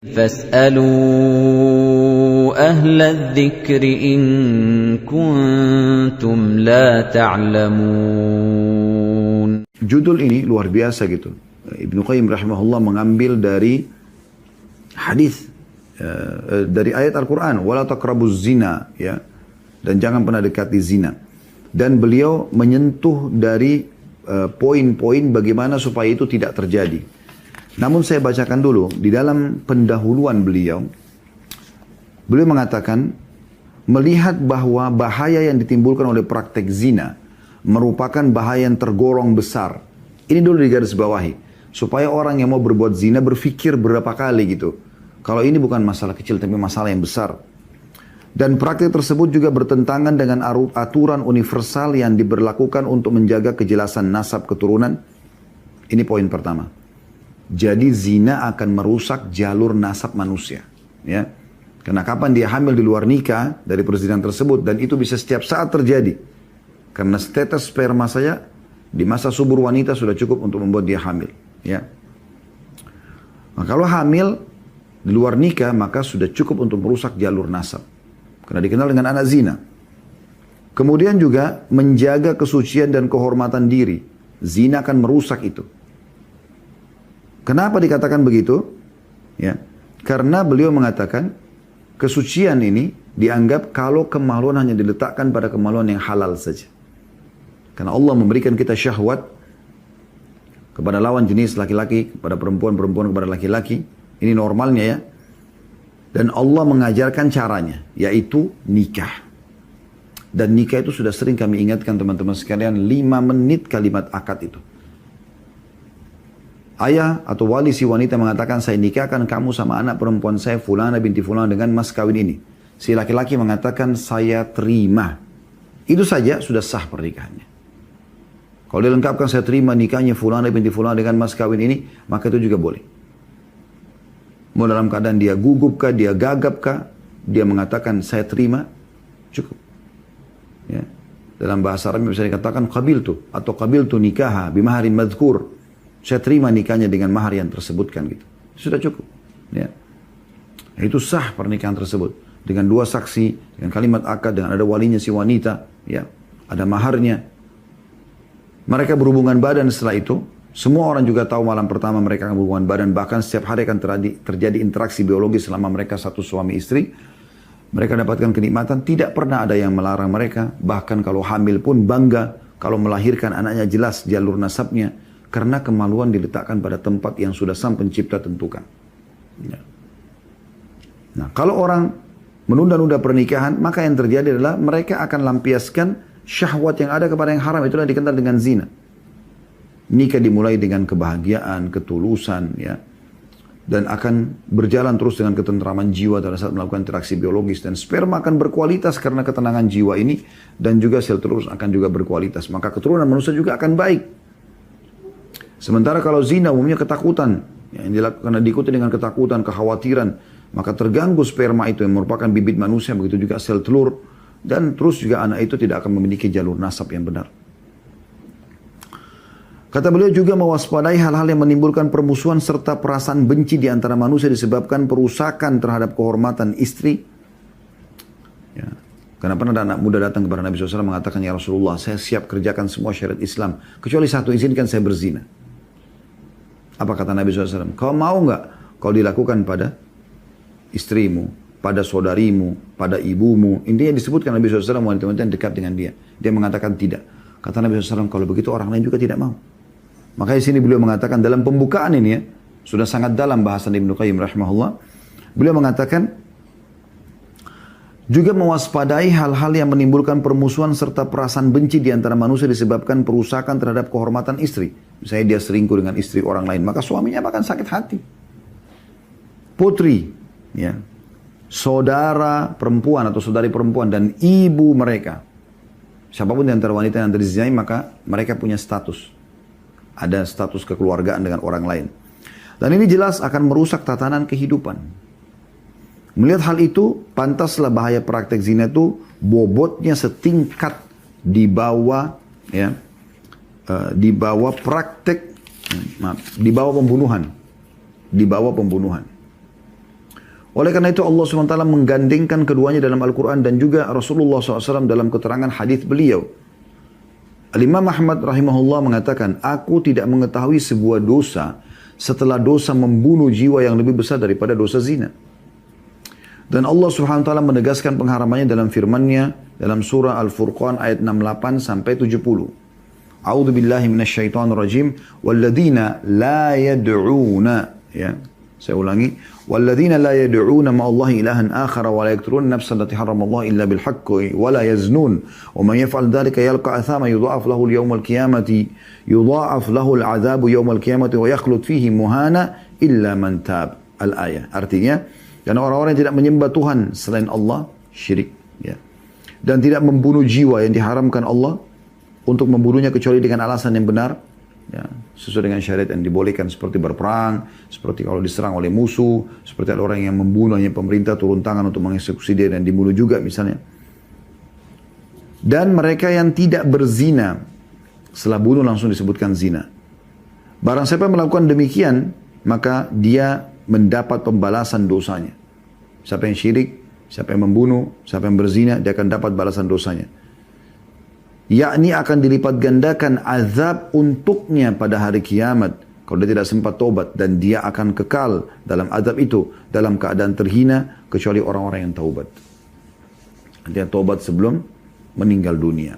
فاسألوا أهل الذكر إن كنتم لا تعلمون. Judul ini luar biasa gitu. Ibnu Qayyim rahimahullah mengambil dari hadis dari ayat Al-Quran, wala taqrabuz zina, ya, dan jangan pernah dekati zina. Dan beliau menyentuh dari poin-poin bagaimana supaya itu tidak terjadi. Namun saya bacakan dulu, di dalam pendahuluan beliau mengatakan, melihat bahwa bahaya yang ditimbulkan oleh praktek zina merupakan bahaya yang tergolong besar. Ini dulu digarisbawahi, supaya orang yang mau berbuat zina berpikir berapa kali gitu. Kalau ini bukan masalah kecil, tapi masalah yang besar. Dan praktek tersebut juga bertentangan dengan aturan universal yang diberlakukan untuk menjaga kejelasan nasab keturunan. Ini poin pertama. Jadi zina akan merusak jalur nasab manusia, ya. Karena kapan dia hamil di luar nikah dari persediaan tersebut, dan itu bisa setiap saat terjadi. Karena tetes sperma saya di masa subur wanita sudah cukup untuk membuat dia hamil, ya. Nah, kalau hamil di luar nikah maka sudah cukup untuk merusak jalur nasab. Karena dikenal dengan anak zina. Kemudian juga menjaga kesucian dan kehormatan diri. Zina akan merusak itu. Kenapa dikatakan begitu? Ya, karena beliau mengatakan kesucian ini dianggap kalau kemaluan hanya diletakkan pada kemaluan yang halal saja. Karena Allah memberikan kita syahwat kepada lawan jenis laki-laki, kepada perempuan kepada laki-laki. Ini normalnya ya. Dan Allah mengajarkan caranya, yaitu nikah. Dan nikah itu sudah sering kami ingatkan teman-teman sekalian, 5 menit kalimat akad itu. Ayah atau wali si wanita mengatakan, saya nikahkan kamu sama anak perempuan saya fulana binti fulana dengan mas kawin ini. Si laki-laki mengatakan, saya terima. Itu saja sudah sah pernikahannya. Kalau dia lengkapkan, saya terima nikahnya fulana binti fulana dengan mas kawin ini, maka itu juga boleh. Mau dalam keadaan dia gugup kah, dia gagap kah, dia mengatakan, saya terima, cukup. Ya. Dalam bahasa Arab bisa dikatakan, qabiltu atau qabiltu nikaha bimaharin madhkur. Saya terima nikahnya dengan mahar yang tersebutkan gitu. Sudah cukup. Ya. Itu sah pernikahan tersebut. Dengan 2 saksi, dengan kalimat akad, dengan ada walinya si wanita, ya, ada maharnya. Mereka berhubungan badan setelah itu. Semua orang juga tahu malam pertama mereka akan berhubungan badan. Bahkan setiap hari akan terjadi interaksi biologis selama mereka satu suami istri. Mereka dapatkan kenikmatan. Tidak pernah ada yang melarang mereka. Bahkan kalau hamil pun bangga. Kalau melahirkan anaknya jelas jalur nasabnya. Karena kemaluan diletakkan pada tempat yang sudah Sang Pencipta tentukan. Ya. Nah, kalau orang menunda-nunda pernikahan, maka yang terjadi adalah mereka akan lampiaskan syahwat yang ada kepada yang haram. Itulah dikenal dengan zina. Nikah dimulai dengan kebahagiaan, ketulusan, ya, dan akan berjalan terus dengan ketentraman jiwa pada saat melakukan interaksi biologis, dan sperma akan berkualitas karena ketenangan jiwa ini, dan juga sel telur akan juga berkualitas. Maka keturunan manusia juga akan baik. Sementara kalau zina umumnya ketakutan, yang dilakukan diikuti dengan ketakutan, kekhawatiran, maka terganggu sperma itu yang merupakan bibit manusia, begitu juga sel telur, dan terus juga anak itu tidak akan memiliki jalur nasab yang benar. Kata beliau juga mewaspadai hal-hal yang menimbulkan permusuhan serta perasaan benci di antara manusia disebabkan perusakan terhadap kehormatan istri. Ya. Karena pernah ada anak muda datang kepada Nabi SAW mengatakan, ya Rasulullah, saya siap kerjakan semua syariat Islam, kecuali satu, izinkan saya berzina. Apa kata Nabi SAW? Kau mau nggak kau dilakukan pada istrimu, pada saudarimu, pada ibumu? Intinya disebutkan Nabi SAW wanita-wanita yang dekat dengan dia. Dia mengatakan tidak. Kata Nabi SAW, kalau begitu orang lain juga tidak mau. Makanya di sini beliau mengatakan dalam pembukaan ini ya, sudah sangat dalam bahasan Ibnu Qayyim rahimahullah. Beliau mengatakan juga mewaspadai hal-hal yang menimbulkan permusuhan serta perasaan benci di antara manusia disebabkan perusakan terhadap kehormatan istri. Misalnya dia selingkuh dengan istri orang lain, maka suaminya akan sakit hati. Putri, ya, saudara perempuan atau saudari perempuan dan ibu mereka. Siapapun di antara wanita yang terzinai, maka mereka punya status. Ada status kekeluargaan dengan orang lain. Dan ini jelas akan merusak tatanan kehidupan. Melihat hal itu, pantaslah bahaya praktek zina itu bobotnya setingkat di bawah, ya, di bawah praktek, di bawah pembunuhan, di bawah pembunuhan. Oleh karena itu Allah SWT menggandengkan keduanya dalam Al-Quran dan juga Rasulullah SAW dalam keterangan hadis beliau. Al-Imam Ahmad rahimahullah mengatakan, aku tidak mengetahui sebuah dosa setelah dosa membunuh jiwa yang lebih besar daripada dosa zina. Dan Allah SWT menegaskan pengharamannya dalam firman-Nya dalam surah Al-Furqan ayat 68 sampai 70. A'udzu billahi minasyaitonir rajim, walladzina la yad'una, ya. Saya ulangi, walladzina la yad'una ma'allahi ilahan akhara wa la yaqtuluna nafsan allati harramallahu illa bil haqqi wa la yaznun wa man yaf'al dhalika yalqa athama yudha'af lahu al-yawmal qiyamati yudha'af lahu al-'adzabu yawmal qiyamati wa yakhlud fihi muhana illa man tab. Al-ayah. Artinya, karena orang-orang yang tidak menyembah Tuhan selain Allah, syirik, ya. Dan tidak membunuh jiwa yang diharamkan Allah untuk membunuhnya kecuali dengan alasan yang benar, ya, sesuai dengan syariat yang dibolehkan, seperti berperang, seperti kalau diserang oleh musuh, seperti ada orang yang membunuh, hanya pemerintah turun tangan untuk mengeksekusi dia dan dibunuh juga misalnya. Dan mereka yang tidak berzina, setelah bunuh langsung disebutkan zina. Barang siapa melakukan demikian, maka dia mendapat pembalasan dosanya. Siapa yang syirik, siapa yang membunuh, siapa yang berzina, dia akan dapat balasan dosanya. Yakni akan dilipat gandakan azab untuknya pada hari kiamat kalau dia tidak sempat tobat, dan dia akan kekal dalam azab itu dalam keadaan terhina kecuali orang-orang yang taubat. Dia tobat sebelum meninggal dunia.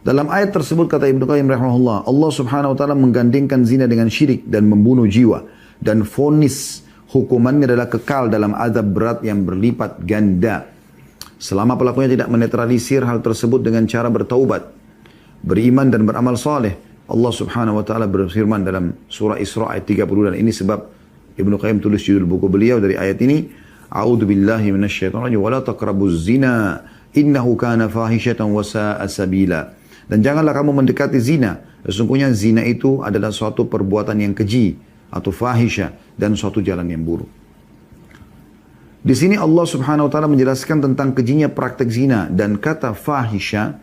Dalam ayat tersebut kata Ibnu Qayyim rahimahullah, Allah Subhanahu wa taala menggandengkan zina dengan syirik dan membunuh jiwa, dan vonis hukumannya adalah kekal dalam azab berat yang berlipat ganda selama pelakunya tidak menetralisir hal tersebut dengan cara bertaubat, beriman dan beramal saleh. Allah Subhanahu wa taala berfirman dalam surah Isra ayat 30, dan ini sebab Ibnu Qayyim tulis judul buku beliau dari ayat ini, A'udzu billahi minasyaitonir rajim wa la taqrabuz zina innahu kana fahishatan wa sa'a sabila. Dan janganlah kamu mendekati zina, sesungguhnya zina itu adalah suatu perbuatan yang keji atau fahisha dan suatu jalan yang buruk. Di sini Allah Subhanahu wa taala menjelaskan tentang kejinya praktek zina, dan kata fahisha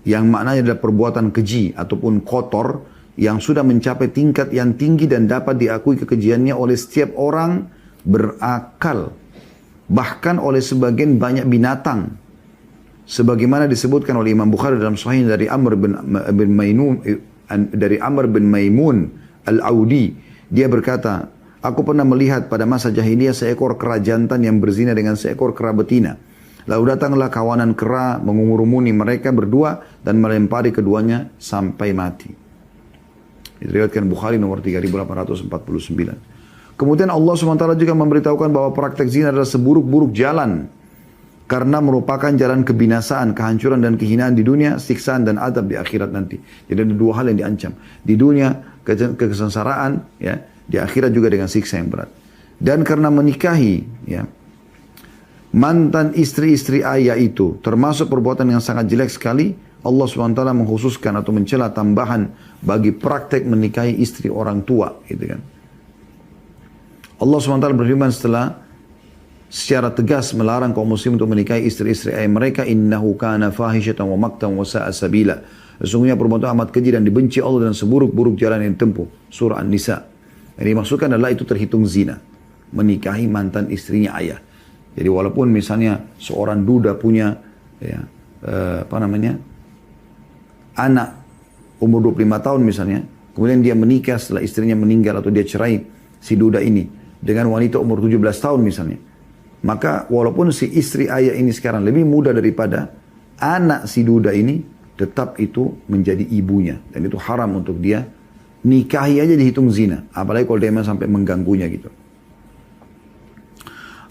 yang maknanya adalah perbuatan keji ataupun kotor yang sudah mencapai tingkat yang tinggi dan dapat diakui kekejiannya oleh setiap orang berakal, bahkan oleh sebagian banyak binatang. Sebagaimana disebutkan oleh Imam Bukhari dalam Sahih dari Amr bin Maimun Al-Audi, dia berkata, aku pernah melihat pada masa jahiliyah seekor kera jantan yang berzina dengan seekor kera betina. Lalu datanglah kawanan kera mengurumuni mereka berdua dan melempari keduanya sampai mati. Diriwayatkan Bukhari nomor 3849. Kemudian Allah SWT juga memberitahukan bahwa praktek zina adalah seburuk-buruk jalan, karena merupakan jalan kebinasaan, kehancuran dan kehinaan di dunia, siksaan dan adab di akhirat nanti. Jadi ada dua hal yang diancam. Di dunia kesengsaraan, ya, di akhirat juga dengan siksa yang berat. Dan karena menikahi, ya, mantan istri-istri ayah itu termasuk perbuatan yang sangat jelek sekali, Allah SWT mengkhususkan atau mencela tambahan bagi praktek menikahi istri orang tua, gitu kan. Allah SWT berfirman setelah secara tegas melarang kaum muslim untuk menikahi istri-istri ayah mereka, innahu kana fahishatan wa maqtan wa sa'a sabila. Sesungguhnya perbuatan amat keji dan dibenci Allah dan seburuk-buruk jalan yang ditempuh. Surah An-Nisa. Yang dimaksudkan adalah itu terhitung zina, menikahi mantan istrinya ayah. Jadi walaupun misalnya seorang duda punya, ya, anak umur 25 tahun misalnya, kemudian dia menikah setelah istrinya meninggal atau dia cerai si duda ini dengan wanita umur 17 tahun misalnya, maka walaupun si istri ayah ini sekarang lebih muda daripada anak si duda ini, tetap itu menjadi ibunya, dan itu haram untuk dia nikahi aja dihitung zina, apalagi kalau dia sampai mengganggunya gitu.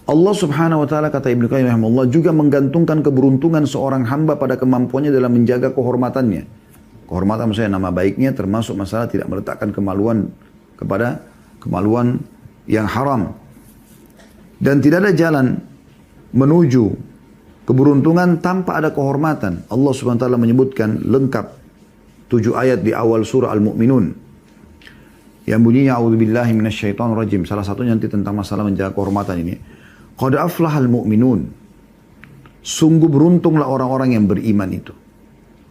Allah Subhanahu wa taala, kata Ibnu Qayyim rahimahullah, juga menggantungkan keberuntungan seorang hamba pada kemampuannya dalam menjaga kehormatannya. Kehormatan maksudnya nama baiknya, termasuk masalah tidak meletakkan kemaluan kepada kemaluan yang haram. Dan tidak ada jalan menuju keberuntungan tanpa ada kehormatan. Allah Subhanahu wa taala menyebutkan lengkap 7 ayat di awal surah Al-Mu'minun yang bunyinya a'udzubillahi minasyaitonir rajim. Salah satunya nanti tentang masalah menjaga kehormatan ini. Qad aflahal mu'minun. Sungguh beruntunglah orang-orang yang beriman itu.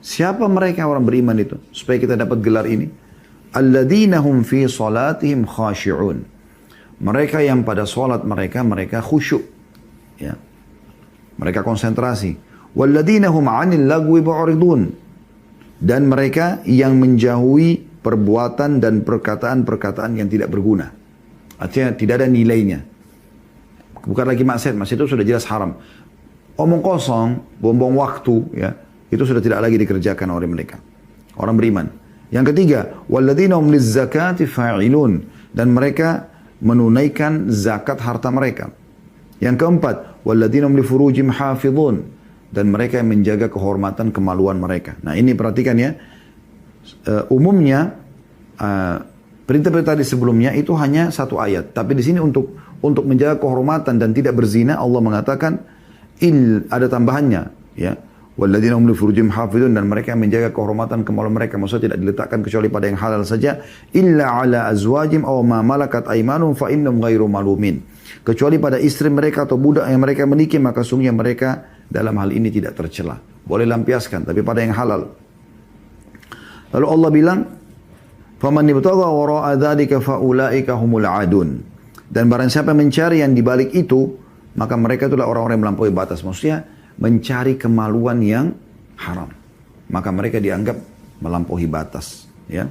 Siapa mereka orang beriman itu? Supaya kita dapat gelar ini. Alladzina hum fi salatihim khashi'un. Mereka yang pada sholat mereka khusyuk. Ya. Mereka konsentrasi. Walladzina hum 'anil lagwi mu'ridun. Dan mereka yang menjauhi perbuatan dan perkataan-perkataan yang tidak berguna. Artinya tidak ada nilainya. Bukan lagi maksiat itu sudah jelas haram. Omong kosong, buang-buang waktu, ya, itu sudah tidak lagi dikerjakan oleh mereka. Orang beriman. Yang ketiga, walladzina hum lizzakati fa'ilun, dan mereka menunaikan zakat harta mereka. Yang keempat, walladzina hum lifurujihim hafizun, dan mereka yang menjaga kehormatan kemaluan mereka. Nah, ini perhatikan ya. Umumnya perintah-perintah tadi sebelumnya itu hanya satu ayat, tapi di sini untuk menjaga kehormatan dan tidak berzina, Allah mengatakan ada tambahannya, ya. Walladzina hum lifurujihim hafizun, dan mereka yang menjaga kehormatan kemaluan mereka, maksudnya tidak diletakkan kecuali pada yang halal saja, illa ala azwajim aw ma malakat aymanum fa innahum ghairu malumin, kecuali pada istri mereka atau budak yang mereka miliki, maka sungguhnya mereka dalam hal ini tidak tercela. Boleh lampiaskan, tapi pada yang halal. Lalu Allah bilang, faman ibtagha wara'a dzalika fa ulaika humul adun, dan barang siapa mencari yang dibalik itu, maka mereka itulah orang-orang yang melampaui batas. Maksudnya mencari kemaluan yang haram, maka mereka dianggap melampaui batas, ya.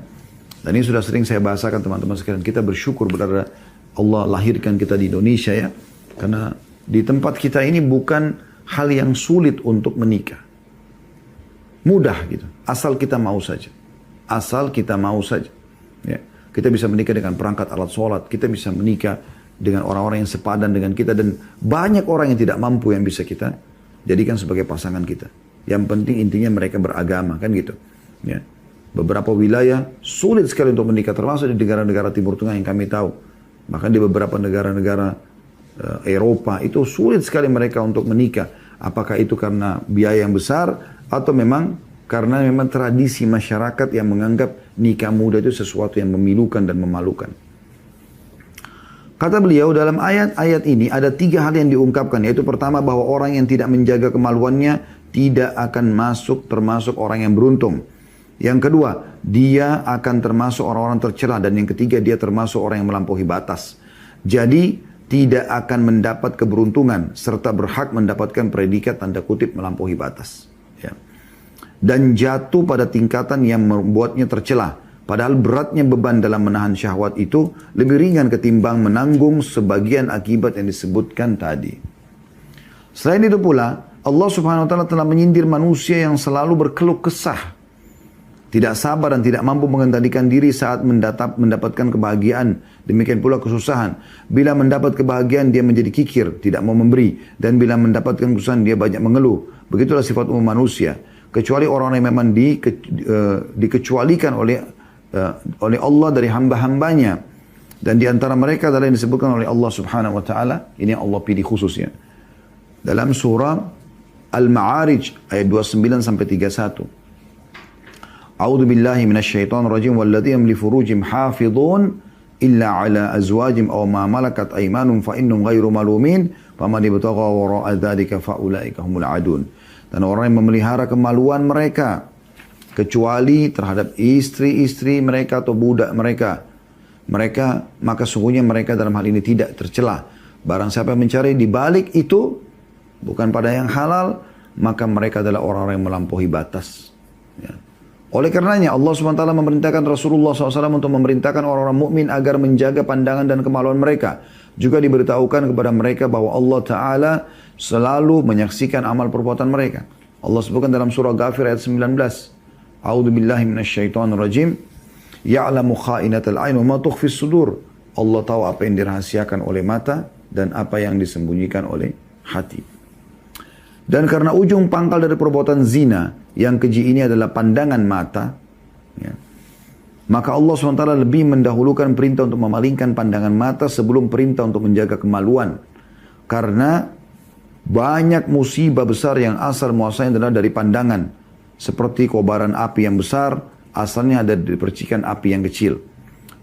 Dan ini sudah sering saya bahasakan teman-teman sekalian. Kita bersyukur berada Allah lahirkan kita di Indonesia, ya, karena di tempat kita ini bukan hal yang sulit untuk menikah, mudah gitu, asal kita mau saja, ya. Kita bisa menikah dengan perangkat alat sholat, kita bisa menikah dengan orang-orang yang sepadan dengan kita, dan banyak orang yang tidak mampu yang bisa kita jadikan sebagai pasangan kita. Yang penting intinya mereka beragama, kan gitu. Ya. Beberapa wilayah sulit sekali untuk menikah, termasuk di negara-negara Timur Tengah yang kami tahu. Bahkan di beberapa negara-negara Eropa itu sulit sekali mereka untuk menikah. Apakah itu karena biaya yang besar atau memang karena memang tradisi masyarakat yang menganggap nikah muda itu sesuatu yang memilukan dan memalukan. Kata beliau, dalam ayat-ayat ini ada 3 hal yang diungkapkan, yaitu pertama bahwa orang yang tidak menjaga kemaluannya tidak akan masuk termasuk orang yang beruntung. Yang kedua, dia akan termasuk orang-orang tercela, dan yang ketiga dia termasuk orang yang melampaui batas. Jadi tidak akan mendapat keberuntungan serta berhak mendapatkan predikat tanda kutip melampaui batas. Ya. Dan jatuh pada tingkatan yang membuatnya tercela. Padahal beratnya beban dalam menahan syahwat itu lebih ringan ketimbang menanggung sebagian akibat yang disebutkan tadi. Selain itu pula, Allah Subhanahu wa taala telah menyindir manusia yang selalu berkeluh kesah, tidak sabar dan tidak mampu mengendalikan diri saat mendapatkan kebahagiaan. Demikian pula kesusahan. Bila mendapat kebahagiaan dia menjadi kikir, tidak mau memberi, dan bila mendapatkan kesusahan dia banyak mengeluh. Begitulah sifat umum manusia. Kecuali orang yang memang dikecualikan oleh Allah dari hamba-hambanya, dan di antara mereka adalah yang disebutkan oleh Allah Subhanahu wa taala, ini yang Allah pilih khususnya dalam surah Al-Ma'arij ayat 29 sampai 31. A'udzu billahi minasyaitonir rajim, walladzina li furujihim hafizun illa ala azwajihim aw ma malakat aymanuhum fa innahum ghairu malumin faman ibtagha wara'a dzalika fa ulaika humul adun. Dan orang yang memelihara kemaluan mereka kecuali terhadap istri-istri mereka atau budak mereka, maka sungguhnya mereka dalam hal ini tidak tercela. Barang siapa yang mencari di balik itu bukan pada yang halal, maka mereka adalah orang-orang yang melampaui batas. Ya. Oleh karenanya Allah SWT memerintahkan Rasulullah SAW untuk memerintahkan orang-orang mukmin agar menjaga pandangan dan kemaluan mereka. Juga diberitahukan kepada mereka bahwa Allah Ta'ala selalu menyaksikan amal perbuatan mereka. Allah sebutkan dalam surah Ghafir ayat 19. A'udzu billahi minasyaitonir rajim. Ya'lamu kha'inatal a'yun wa ma tukhfis sudur. Allah tahu apa yang dirahasiakan oleh mata dan apa yang disembunyikan oleh hati. Dan karena ujung pangkal dari perbuatan zina yang keji ini adalah pandangan mata, ya, maka Allah SWT lebih mendahulukan perintah untuk memalingkan pandangan mata sebelum perintah untuk menjaga kemaluan. Karena banyak musibah besar yang asal muasalnya adalah dari pandangan. Seperti kobaran api yang besar, asalnya ada dari percikan api yang kecil.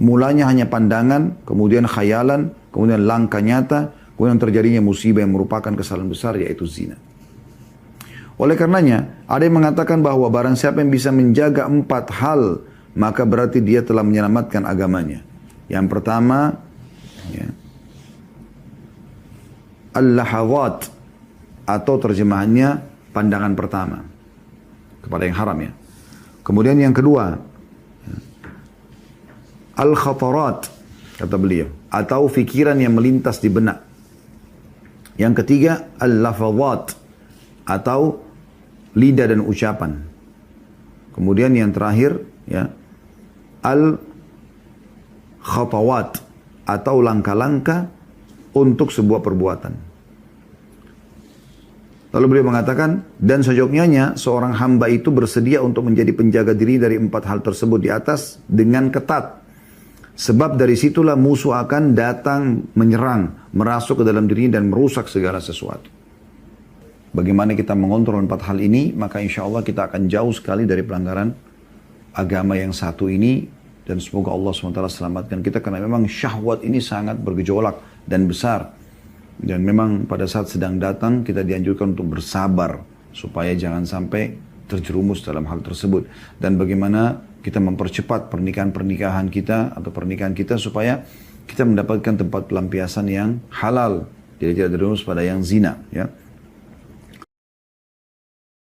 Mulanya hanya pandangan, kemudian khayalan, kemudian langkah nyata, kemudian terjadinya musibah yang merupakan kesalahan besar, yaitu zina. Oleh karenanya, ada yang mengatakan bahwa barang siapa yang bisa menjaga 4 hal, maka berarti dia telah menyelamatkan agamanya. Yang pertama, ya, al-lahawat, atau terjemahannya pandangan pertama kepada yang haram ya. Kemudian yang kedua, al-khatarat, kata beliau, atau fikiran yang melintas di benak. Yang ketiga, al-lafazat, atau lidah dan ucapan. Kemudian yang terakhir, ya, al-khatawat, atau langkah-langkah untuk sebuah perbuatan. Lalu beliau mengatakan, dan sejognyanya seorang hamba itu bersedia untuk menjadi penjaga diri dari 4 hal tersebut di atas dengan ketat. Sebab dari situlah musuh akan datang menyerang, merasuk ke dalam diri dan merusak segala sesuatu. Bagaimana kita mengontrol 4 hal ini, maka insya Allah kita akan jauh sekali dari pelanggaran agama yang satu ini. Dan semoga Allah SWT selamatkan kita, karena memang syahwat ini sangat bergejolak dan besar. Dan memang pada saat sedang datang kita dianjurkan untuk bersabar supaya jangan sampai terjerumus dalam hal tersebut. Dan bagaimana kita mempercepat pernikahan kita atau pernikahan kita supaya kita mendapatkan tempat pelampiasan yang halal, jadi tidak terjerumus pada yang zina, ya.